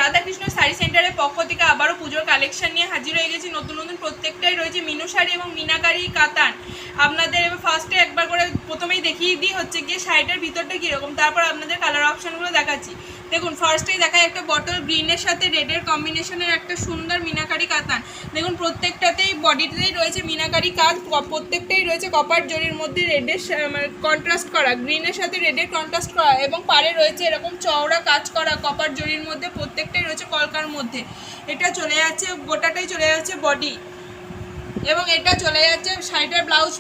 রাধাকৃষ্ণ শাড়ি সেন্টারের পক্ষ থেকে আবারও পুজোর কালেকশন নিয়ে হাজির হয়ে গেছি। নতুন নতুন প্রত্যেকটাই রয়েছে মিনু শাড়ি এবং মিনাকারি কাতান। আপনাদের ফার্স্টে একবার করে প্রথমেই দেখিয়ে দিই হচ্ছে গিয়ে শাড়িটার ভিতরটা কীরকম, তারপর আপনাদের কালার অপশানগুলো দেখাচ্ছি। দেখুন ফার্স্টেই দেখায় একটা বটল গ্রিনের সাথে রেডের কম্বিনেশনের একটা সুন্দর মিনাকারি কাতান। দেখুন প্রত্যেকটাতেই বডিতেই রয়েছে মিনাকারি কাজ, প্রত্যেকটাই রয়েছে কপার জরির মধ্যে রেডের কন্ট্রাস্ট করা, গ্রিনের সাথে রেডের কন্ট্রাস্ট করা এবং পাড়ে রয়েছে এরকম চওড়া কাজ করা কপার জরির মধ্যে, প্রত্যেকটাই রয়েছে কলকার মধ্যে। এটা চলে যাচ্ছে গোটাটাই চলে যাচ্ছে বডি এবং এটা চলে যাচ্ছে শাড়িটার ব্লাউজ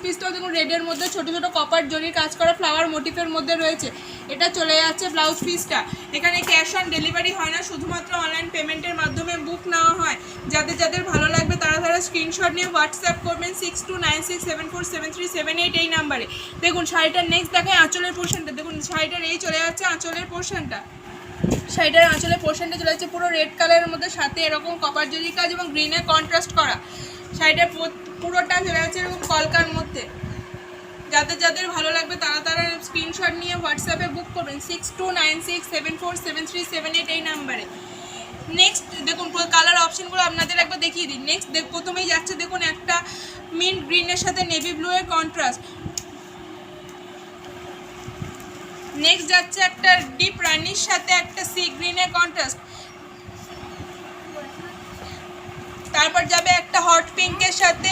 পিসটাও দেখুন রেডের মধ্যে ছোট ছোট কপার জরির কাজ করা ফ্লাওয়ার মোটিফের মধ্যে রয়েছে। এটা চলে যাচ্ছে ব্লাউজ পিসটা। এখানে ক্যাশ অন ডেলিভারি হয় না, শুধুমাত্র অনলাইন পেমেন্টের মাধ্যমে বুক নেওয়া হয়। যাদের যাদের ভালো লাগবে তারা স্ক্রিনশট নিয়ে হোয়াটসঅ্যাপ করবেন 6296747378 এই নাম্বারে। দেখুন শাড়িটার নেক্সট দেখায় আঁচলের পোর্শনটা। দেখুন শাড়িটার এই চলে যাচ্ছে আঁচলের পোর্শনটা। শাড়িটার আঁচলের পোর্শনটা চলে যাচ্ছে পুরো রেড কালারের মধ্যে, সাথে এরকম কপার জরি কাজ এবং গ্রিনের কন্ট্রাস্ট করা। শাড়িটার পুরোটা চলে যাচ্ছে এরকম কলকার মধ্যে। যাদের যাদের ভালো লাগবে তারা স্ক্রিনশট নিয়ে হোয়াটসঅ্যাপে বুক করবেন 6296747378 এই নাম্বারে। নেক্সট দেখুন কালার অপশনগুলো আপনাদের একবার দেখিয়ে দিই। নেক্সট প্রথমেই যাচ্ছে দেখুন একটা মিন্ট গ্রিনের সাথে নেভি ব্লু এর কন্ট্রাস্ট। নেক্সট যাচ্ছে একটা ডিপ রানির সাথে একটা সি গ্রিনের কন্ট্রাস্ট। তারপর যাবে একটা হট পিঙ্কের সাথে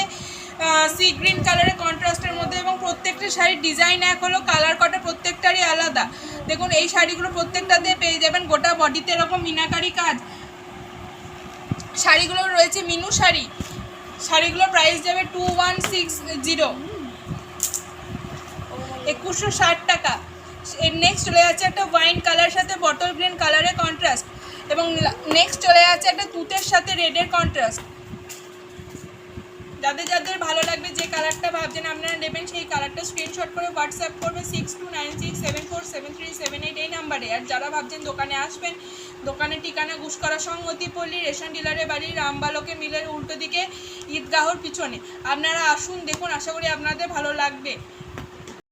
সি গ্রিন কালারের কন্ট্রাস্টের মধ্যে এবং প্রত্যেকটা শাড়ির ডিজাইন এক হলো, কালার কটা প্রত্যেকটারই আলাদা। দেখুন এই শাড়িগুলো প্রত্যেকটাতে পেয়ে যাবেন গোটা বডিতে এরকম মিনাকারি কাজ। শাড়িগুলো রয়েছে মিনু শাড়ি। শাড়িগুলোর প্রাইস যাবে 2160, 2160 টাকা। এর নেক্সট চলে যাচ্ছে একটা ওয়াইন কালার সাথে বটল গ্রিন কালারের কন্ট্রাস্ট এবং নেক্সট চলে যাচ্ছে একটা তুতের সাথে রেডের কন্ট্রাস্ট। যাদের যাদের ভালো লাগবে যে কালারটা ভাবছেন আপনারা নেবেন সেই কালারটা স্ক্রিনশট করে হোয়াটসঅ্যাপ করবে 6296747378 এই নাম্বারে। আর যারা ভাবছেন দোকানে আসবেন, দোকানের ঠিকানা গুসকরা সংহতিপল্লী রেশন ডিলারের বাড়ি, রামবালকে মিলের উল্টো দিকে ঈদগাহর পিছনে। আপনারা আসুন, দেখুন, আশা করি আপনাদের ভালো লাগবে।